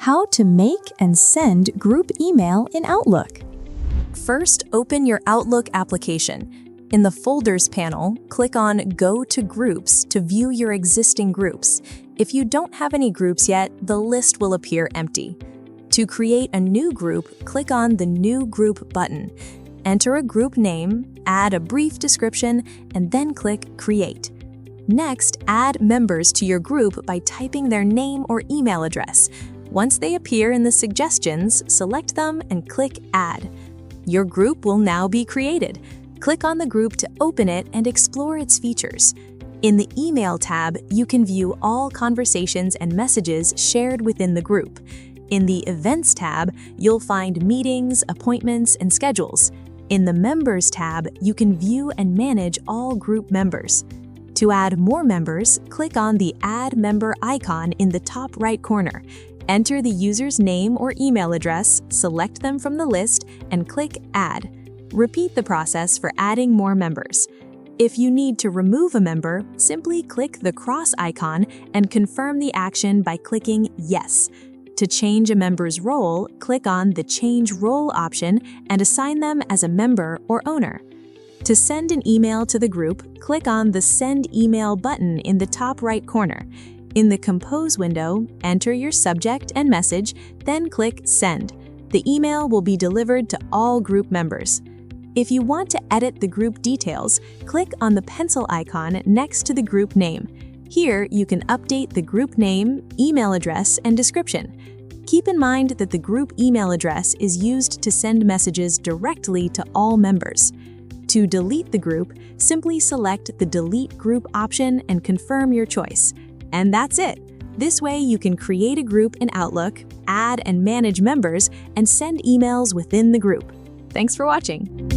How to make and send group email in Outlook. First, open your Outlook application. In the Folders panel, click on Go to Groups to view your existing groups. If you don't have any groups yet, the list will appear empty. To create a new group, click on the New Group button. Enter a group name, add a brief description, and then click Create. Next, add members to your group by typing their name or email address. Once they appear in the suggestions, select them and click Add. Your group will now be created. Click on the group to open it and explore its features. In the Email tab, you can view all conversations and messages shared within the group. In the Events tab, you'll find meetings, appointments, and schedules. In the Members tab, you can view and manage all group members. To add more members, click on the Add Member icon in the top right corner. Enter the user's name or email address, select them from the list, and click Add. Repeat the process for adding more members. If you need to remove a member, simply click the cross icon and confirm the action by clicking Yes. To change a member's role, click on the Change Role option and assign them as a member or owner. To send an email to the group, click on the Send Email button in the top right corner. In the Compose window, enter your subject and message, then click Send. The email will be delivered to all group members. If you want to edit the group details, click on the pencil icon next to the group name. Here, you can update the group name, email address, and description. Keep in mind that the group email address is used to send messages directly to all members. To delete the group, simply select the Delete Group option and confirm your choice. And that's it. This way you can create a group in Outlook, add and manage members, and send emails within the group. Thanks for watching.